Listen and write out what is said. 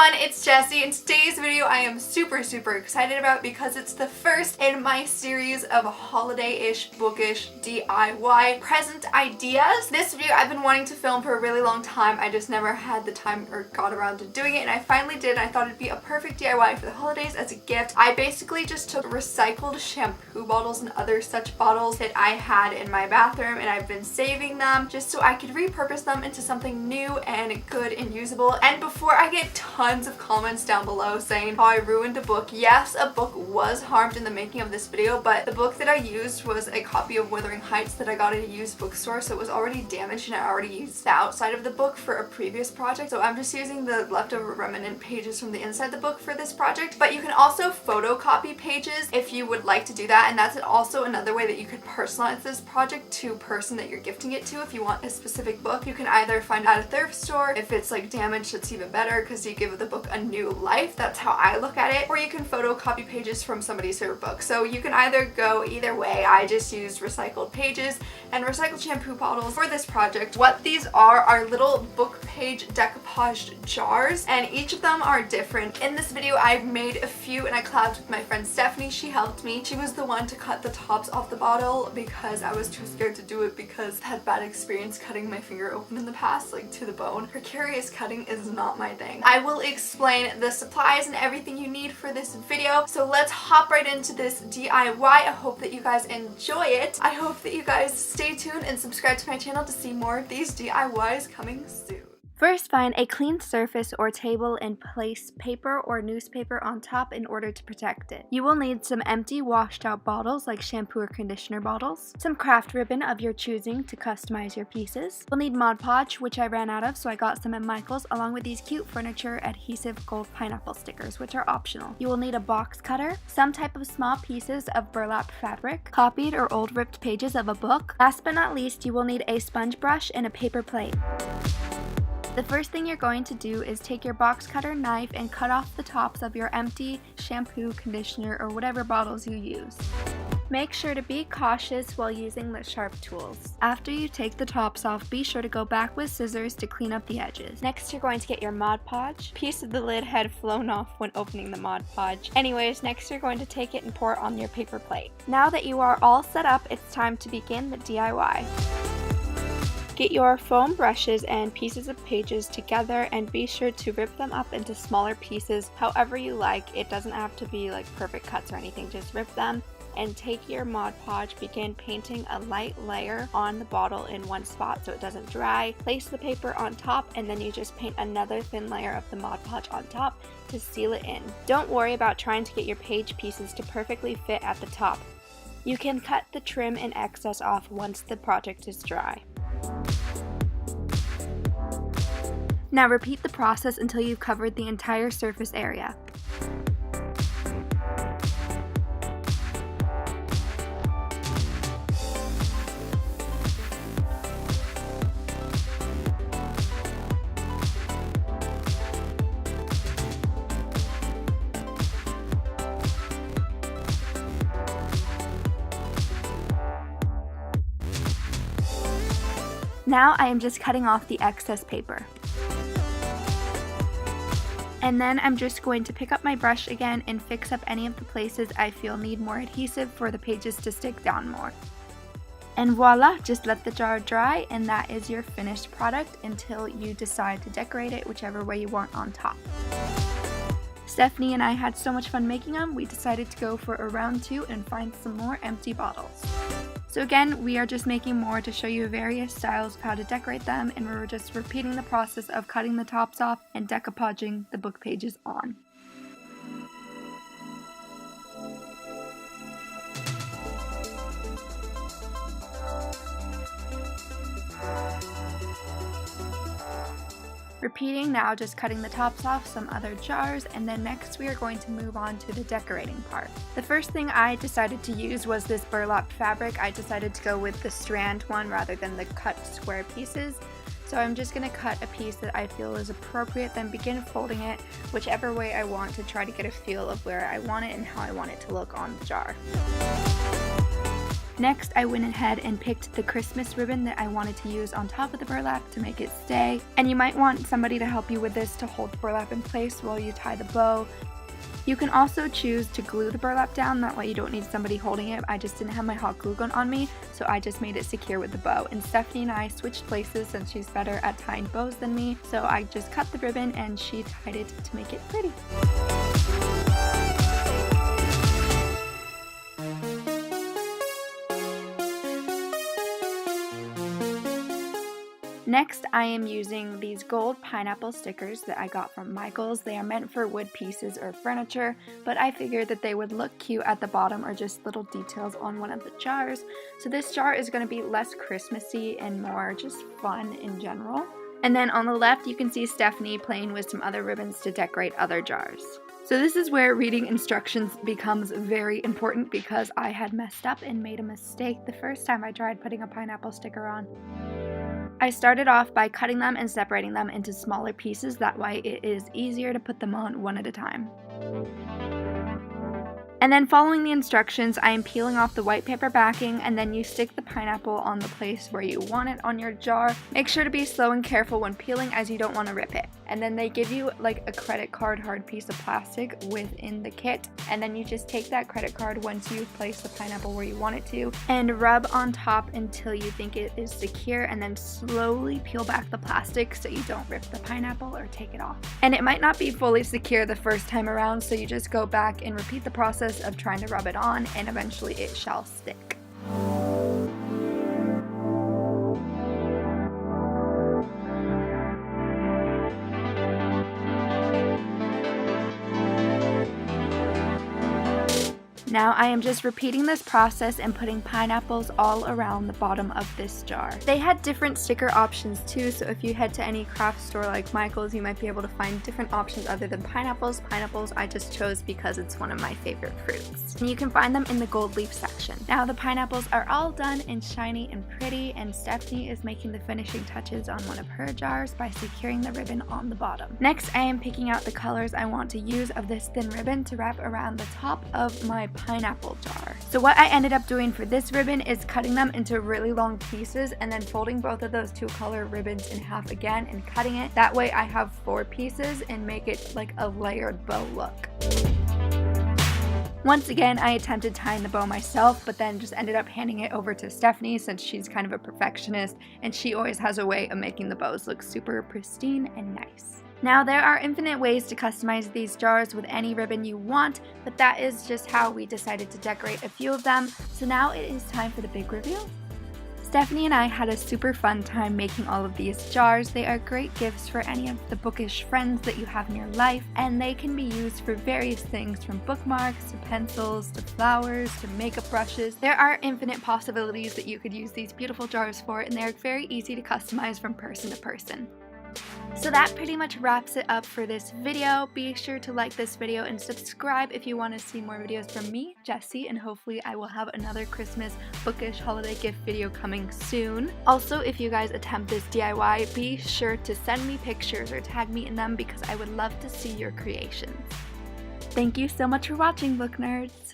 everyone, it's Jesy. In today's video I am super excited about because it's the first in my series of holiday-ish bookish DIY present ideas. This video I've been wanting to film for a really long time. I just never had the time or got around to doing it, and I finally did. I thought it'd be a perfect DIY for the holidays as a gift. I basically just took recycled shampoo bottles and other such bottles that I had in my bathroom, and I've been saving them just so I could repurpose them into something new and good and usable. And before I get tons of comments down below saying how I ruined a book, yes, a book was harmed in the making of this video, but the book that I used was a copy of Wuthering Heights that I got at a used bookstore, so it was already damaged and I already used the outside of the book for a previous project. So I'm just using the leftover remnant pages from the inside the book for this project. But you can also photocopy pages if you would like to do that, and that's also another way that you could personalize this project to a person that you're gifting it to. If you want a specific book, you can either find at a thrift store. If it's like damaged, it's even better because you give the book a new life. That's how I look at it. Or you can photocopy pages from somebody's favorite book. So you can either go either way. I just used recycled pages and recycled shampoo bottles for this project. What these are little book page decoupaged jars, and each of them are different. In this video I made a few and I collabed with my friend Stephanie. She helped me. She was the one to cut the tops off the bottle because I was too scared to do it because I had bad experience cutting my finger open in the past, like to the bone. Precarious cutting is not my thing. I will explain the supplies and everything you need for this video, so let's hop right into this DIY. I hope that you guys enjoy it. I hope that you guys stay tuned and subscribe to my channel to see more of these DIYs coming soon. First, find a clean surface or table and place paper or newspaper on top in order to protect it. You will need some empty washed out bottles like shampoo or conditioner bottles, some craft ribbon of your choosing to customize your pieces. We'll need Mod Podge, which I ran out of, so I got some at Michael's, along with these cute furniture adhesive gold pineapple stickers, which are optional. You will need a box cutter, some type of small pieces of burlap fabric, copied or old ripped pages of a book. Last but not least, you will need a sponge brush and a paper plate. The first thing you're going to do is take your box cutter knife and cut off the tops of your empty shampoo, conditioner, or whatever bottles you use. Make sure to be cautious while using the sharp tools. After you take the tops off, be sure to go back with scissors to clean up the edges. Next, you're going to get your Mod Podge. A piece of the lid had flown off when opening the Mod Podge. Anyways, next you're going to take it and pour it on your paper plate. Now that you are all set up, it's time to begin the DIY. Get your foam brushes and pieces of pages together and be sure to rip them up into smaller pieces however you like. It doesn't have to be like perfect cuts or anything, just rip them. And take your Mod Podge, begin painting a light layer on the bottle in one spot so it doesn't dry. Place the paper on top and then you just paint another thin layer of the Mod Podge on top to seal it in. Don't worry about trying to get your page pieces to perfectly fit at the top. You can cut the trim and excess off once the project is dry. Now repeat the process until you've covered the entire surface area. Now I am just cutting off the excess paper. And then I'm just going to pick up my brush again and fix up any of the places I feel need more adhesive for the pages to stick down more. And voila, just let the jar dry and that is your finished product until you decide to decorate it whichever way you want on top. Stephanie and I had so much fun making them, we decided to go for a round 2 and find some more empty bottles. So again, we are just making more to show you various styles of how to decorate them, and we're just repeating the process of cutting the tops off and decoupaging the book pages on. Repeating now, just cutting the tops off some other jars, and then next we are going to move on to the decorating part. The first thing I decided to use was this burlap fabric. I decided to go with the strand one rather than the cut square pieces. So I'm just going to cut a piece that I feel is appropriate, then begin folding it whichever way I want to try to get a feel of where I want it and how I want it to look on the jar. Next, I went ahead and picked the Christmas ribbon that I wanted to use on top of the burlap to make it stay. And you might want somebody to help you with this to hold the burlap in place while you tie the bow. You can also choose to glue the burlap down, that way you don't need somebody holding it. I just didn't have my hot glue gun on me, so I just made it secure with the bow. And Stephanie and I switched places since she's better at tying bows than me, so I just cut the ribbon and she tied it to make it pretty. Next, I am using these gold pineapple stickers that I got from Michael's. They are meant for wood pieces or furniture, but I figured that they would look cute at the bottom or just little details on one of the jars. So this jar is going to be less Christmassy and more just fun in general. And then on the left, you can see Stephanie playing with some other ribbons to decorate other jars. So this is where reading instructions becomes very important because I had messed up and made a mistake the first time I tried putting a pineapple sticker on. I started off by cutting them and separating them into smaller pieces, that way it is easier to put them on one at a time. And then following the instructions, I am peeling off the white paper backing, and then you stick the pineapple on the place where you want it on your jar. Make sure to be slow and careful when peeling as you don't want to rip it. And then they give you like a credit card hard piece of plastic within the kit, and then you just take that credit card once you've placed the pineapple where you want it to and rub on top until you think it is secure, and then slowly peel back the plastic so you don't rip the pineapple or take it off. And it might not be fully secure the first time around, so you just go back and repeat the process of trying to rub it on, and eventually it shall stick. Now I am just repeating this process and putting pineapples all around the bottom of this jar. They had different sticker options too, so if you head to any craft store like Michael's, you might be able to find different options other than pineapples. Pineapples I just chose because it's one of my favorite fruits. And you can find them in the gold leaf section. Now the pineapples are all done and shiny and pretty, and Stephanie is making the finishing touches on one of her jars by securing the ribbon on the bottom. Next, I am picking out the colors I want to use of this thin ribbon to wrap around the top of my pineapple jar. So what I ended up doing for this ribbon is cutting them into really long pieces and then folding both of those two color ribbons in half again and cutting it. That way I have 4 pieces and make it like a layered bow look. Once again, I attempted tying the bow myself, but then just ended up handing it over to Stephanie since she's kind of a perfectionist and she always has a way of making the bows look super pristine and nice. Now there are infinite ways to customize these jars with any ribbon you want, but that is just how we decided to decorate a few of them. So now it is time for the big reveal. Stephanie and I had a super fun time making all of these jars. They are great gifts for any of the bookish friends that you have in your life, and they can be used for various things from bookmarks to pencils to flowers to makeup brushes. There are infinite possibilities that you could use these beautiful jars for, and they're very easy to customize from person to person. So that pretty much wraps it up for this video. Be sure to like this video and subscribe if you want to see more videos from me, Jessie, and hopefully I will have another Christmas bookish holiday gift video coming soon. Also, if you guys attempt this DIY, be sure to send me pictures or tag me in them because I would love to see your creations. Thank you so much for watching, book nerds!